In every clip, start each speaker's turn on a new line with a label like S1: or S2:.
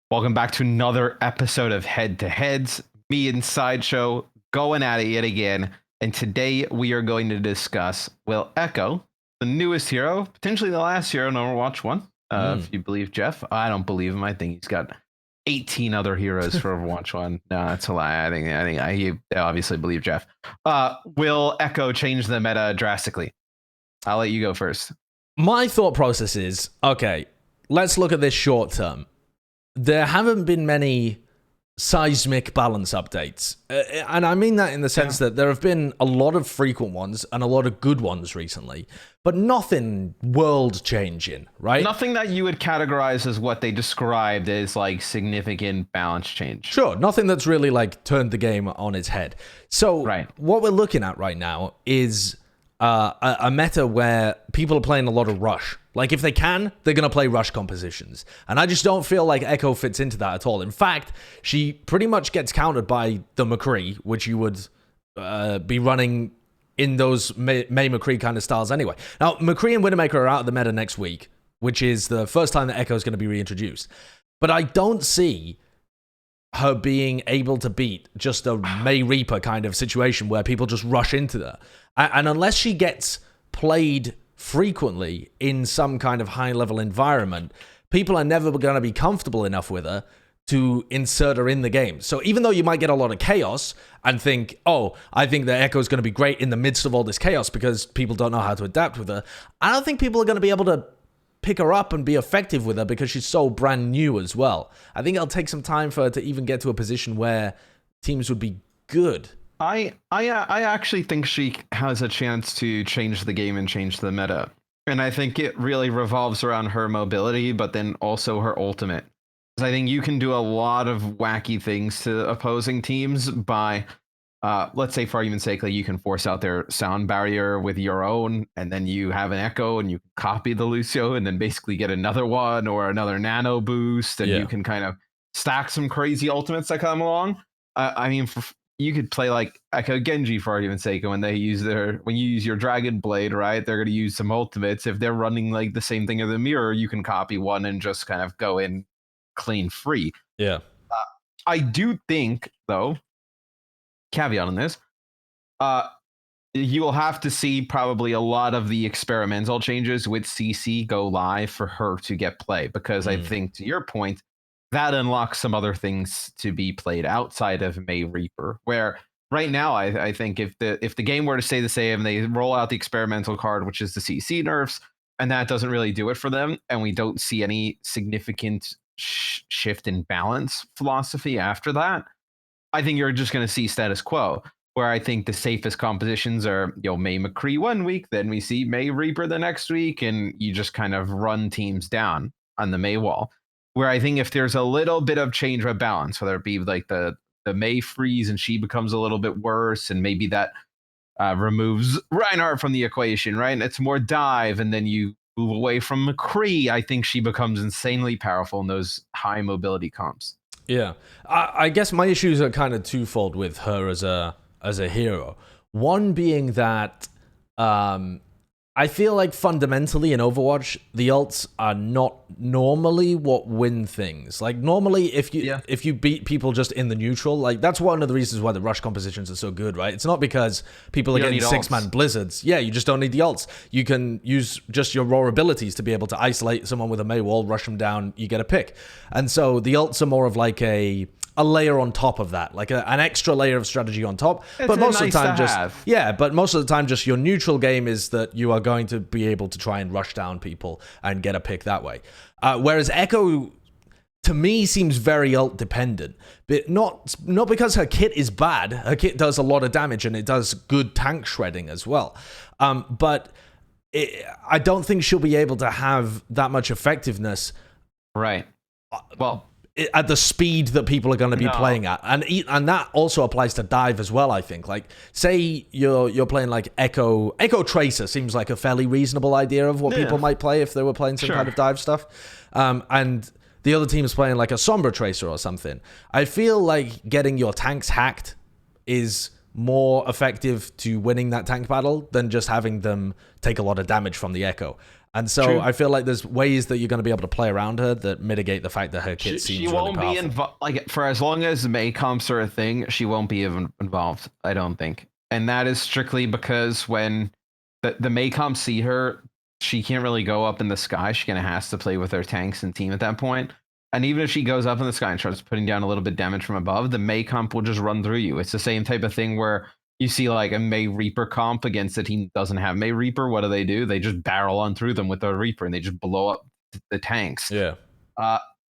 S1: Welcome back to another episode of Head to Heads. Me and Sideshow going at it yet again. And today we are going to discuss Will Echo, the newest hero, potentially the last hero in Overwatch 1. If you believe Jeff. I don't believe him. I think he's got 18 other heroes for Overwatch 1. No, that's a lie. I think I obviously believe Jeff. Will Echo change the meta drastically? I'll let you go first.
S2: My thought process is, okay, let's look at this short term. There haven't been many seismic balance updates. And I mean that in the sense that there have been a lot of frequent ones and a lot of good ones recently, but nothing world-changing, right?
S1: Nothing that you would categorize as what they described as like significant balance change.
S2: Sure, nothing that's really like turned the game on its head. So what we're looking at right now is a meta where people are playing a lot of rush. Like, if they can, they're going to play rush compositions. And I just don't feel like Echo fits into that at all. In fact, she pretty much gets countered by the McCree, which you would be running in those May McCree kind of styles anyway. Now, McCree and Widowmaker are out of the meta next week, which is the first time that Echo is going to be reintroduced. But I don't see her being able to beat just a May Reaper kind of situation where people just rush into her. And unless she gets played frequently in some kind of high-level environment, people are never going to be comfortable enough with her to insert her in the game. So even though you might get a lot of chaos and think, oh, I think that Echo is going to be great in the midst of all this chaos because people don't know how to adapt with her, I don't think people are going to be able to pick her up and be effective with her because she's so brand new as well. I think it'll take some time for her to even get to a position where teams would be good.
S1: I actually think she has a chance to change the game and change the meta. And I think it really revolves around her mobility, but then also her ultimate. Because I think you can do a lot of wacky things to opposing teams by, let's say for argument's sake, like you can force out their sound barrier with your own, and then you have an Echo and you copy the Lucio and then basically get another one or another nano boost, and you can kind of stack some crazy ultimates that come along. I mean, you could play like Echo Genji for argument's sake, and when you use your Dragon Blade, right, they're going to use some ultimates. If they're running like the same thing as the mirror, you can copy one and just kind of go in clean free.
S2: Yeah.
S1: I do think, though, caveat on this, you will have to see probably a lot of the experimental changes with CC go live for her to get play, because I think, to your point, that unlocks some other things to be played outside of May Reaper, where right now I think if the game were to stay the same, they roll out the experimental card, which is the CC nerfs, and that doesn't really do it for them, and we don't see any significant shift in balance philosophy after that, I think you're just going to see status quo, where I think the safest compositions are, May McCree 1 week, then we see May Reaper the next week, and you just kind of run teams down on the May wall. Where I think if there's a little bit of change of balance, whether it be like the May freeze and she becomes a little bit worse, and maybe that removes Reinhardt from the equation, right? And it's more dive, and then you move away from McCree, I think she becomes insanely powerful in those high mobility comps.
S2: Yeah. I guess my issues are kind of twofold with her as a hero. One being that I feel like fundamentally in Overwatch, the ults are not normally what win things. Like normally, if you beat people just in the neutral, like that's one of the reasons why the rush compositions are so good, right? It's not because people are getting 6-man blizzards. Yeah, you just don't need the ults. You can use just your raw abilities to be able to isolate someone with a May wall, rush them down, you get a pick. And so the ults are more of like a layer on top of that, like an extra layer of strategy on top. But most of the time, but most of the time, just your neutral game is that you are going to be able to try and rush down people and get a pick that way. Whereas Echo, to me, seems very ult dependent, but not because her kit is bad. Her kit does a lot of damage and it does good tank shredding as well. But I don't think she'll be able to have that much effectiveness.
S1: Right. Well,
S2: at the speed that people are going to be playing at, and that also applies to dive as well. I think, like, say you're playing like Echo Tracer seems like a fairly reasonable idea of what people might play if they were playing some kind of dive stuff, and the other team is playing like a Sombra Tracer or something. I feel like getting your tanks hacked is more effective to winning that tank battle than just having them take a lot of damage from the Echo. And so I feel like there's ways that you're going to be able to play around her that mitigate the fact that her kit seems really powerful. She won't be involved.
S1: Like, for as long as May comps are a thing, she won't be involved, I don't think. And that is strictly because when the May comps see her, she can't really go up in the sky. She kind of has to play with her tanks and team at that point. And even if she goes up in the sky and starts putting down a little bit damage from above, the May comp will just run through you. It's the same type of thing where you see like a May Reaper comp against a team that doesn't have May Reaper. What do? They just barrel on through them with the Reaper and they just blow up the tanks.
S2: Yeah.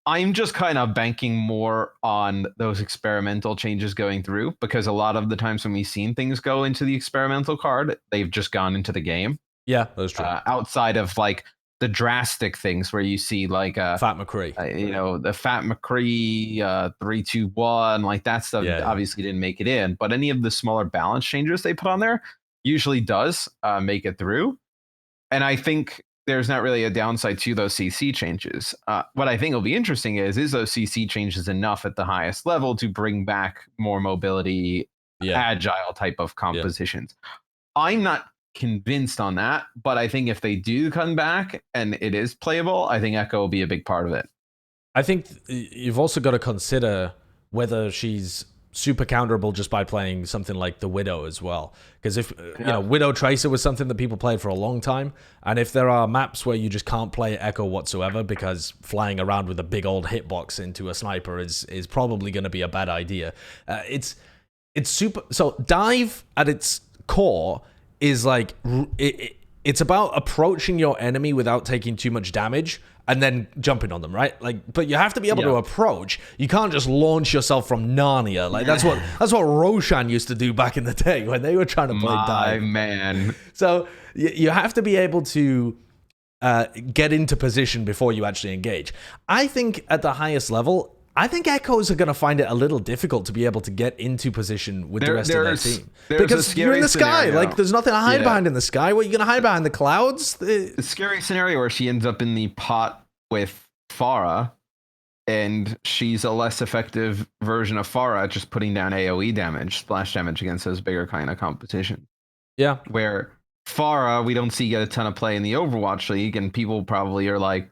S1: I'm just kind of banking more on those experimental changes going through, because a lot of the times when we've seen things go into the experimental card, they've just gone into the game.
S2: Yeah, that's true.
S1: Outside of like the drastic things where you see like
S2: Fat McCree,
S1: the Fat McCree 3-2-1, like that stuff obviously didn't make it in, but any of the smaller balance changes they put on there usually does make it through. And I think there's not really a downside to those CC changes. What I think will be interesting is those CC changes enough at the highest level to bring back more mobility, agile type of compositions? I'm not convinced on that, but I think if they do come back and it is playable, I think Echo will be a big part of it.
S2: I think you've also got to consider whether she's super counterable just by playing something like the Widow as well. Because if Widow Tracer was something that people played for a long time, and if there are maps where you just can't play Echo whatsoever because flying around with a big old hitbox into a sniper is probably going to be a bad idea. It's super. So Dive at its core is like it's about approaching your enemy without taking too much damage and then jumping on them, right? Like, but you have to be able to approach. You can't just launch yourself from Narnia. Like that's what Roshan used to do back in the day when they were trying to play Dive.
S1: Man.
S2: So you have to be able to get into position before you actually engage. I think at the highest level, I think Echoes are going to find it a little difficult to be able to get into position with the rest of their team. Because you're in the sky. Scenario. Like, there's nothing to hide behind in the sky. What, are you going to hide behind the clouds?
S1: The scary scenario where she ends up in the pot with Pharah, and she's a less effective version of Pharah, just putting down AoE damage, splash damage against those bigger kind of competition.
S2: Yeah.
S1: Where Pharah, we don't see get a ton of play in the Overwatch League, and people probably are like,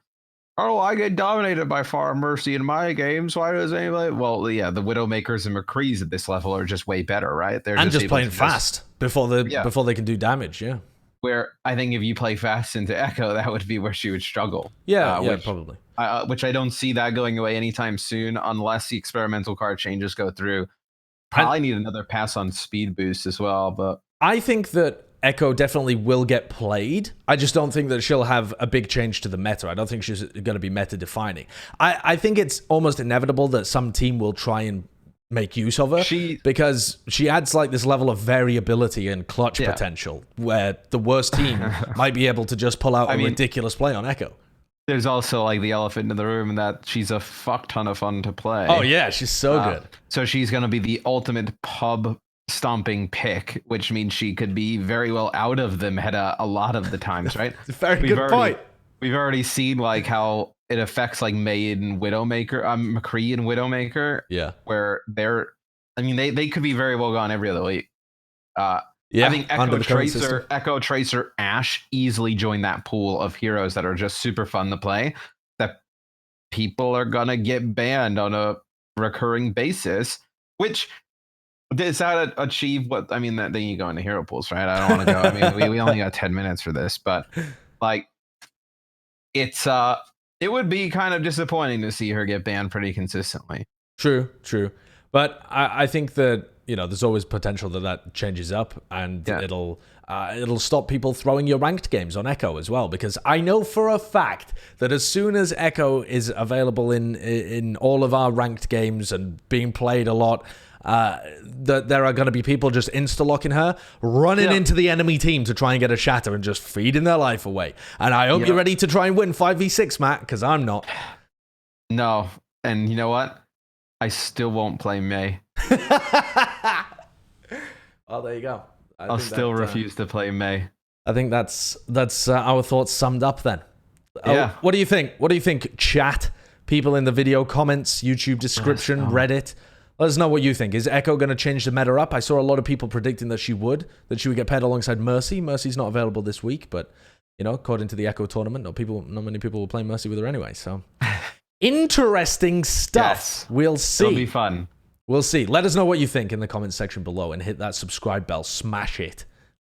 S1: oh, I get dominated by Pharah Mercy in my games. Why does anybody? Well, yeah, the Widowmakers and McCrees at this level are just way better, right? They're
S2: just playing fast before they can do damage. Yeah.
S1: Where I think if you play fast into Echo, that would be where she would struggle.
S2: Yeah, probably.
S1: Which I don't see that going away anytime soon, unless the experimental card changes go through. Probably need another pass on speed boost as well, but
S2: I think that Echo definitely will get played. I just don't think that she'll have a big change to the meta. I don't think she's going to be meta defining. I think it's almost inevitable that some team will try and make use of her because she adds like this level of variability and clutch potential where the worst team might be able to just pull out a ridiculous play on Echo.
S1: There's also like the elephant in the room that she's a fuck ton of fun to play.
S2: Oh yeah, she's so good.
S1: So she's going to be the ultimate pub stomping pick, which means she could be very well out of the meta a lot of the times, right?
S2: Very good point.
S1: We've already seen like how it affects like May and Widowmaker, McCree and Widowmaker.
S2: Yeah.
S1: Where they could be very well gone every other week. I think Echo Tracer, Ashe easily join that pool of heroes that are just super fun to play, that people are gonna get banned on a recurring basis, which does that achieve what then you go into hero pools, right? I don't want to go. We only got 10 minutes for this, but like it would be kind of disappointing to see her get banned pretty consistently.
S2: True. But I think that, there's always potential that changes up, and it'll stop people throwing your ranked games on Echo as well, because I know for a fact that as soon as Echo is available in all of our ranked games and being played a lot, that there are going to be people just insta-locking her, running into the enemy team to try and get a shatter and just feeding their life away. And I hope you're ready to try and win 5v6, Matt, because I'm not.
S1: No. And you know what? I still won't play May.
S2: Well, there you go.
S1: I'll still refuse to play May.
S2: I think that's our thoughts summed up then.
S1: Yeah.
S2: What do you think? What do you think, chat? People in the video comments, YouTube description, Reddit. Let us know what you think. Is Echo going to change the meta up? I saw a lot of people predicting that she would get paired alongside Mercy. Mercy's not available this week, but You know, according to the Echo tournament, not many people will play Mercy with her anyway. So interesting stuff.
S1: Yes.
S2: We'll see.
S1: It'll be fun.
S2: We'll see. Let us know what you think in the comments section below and hit that subscribe bell. Smash it.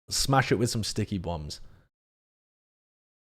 S2: Smash it with some sticky bombs.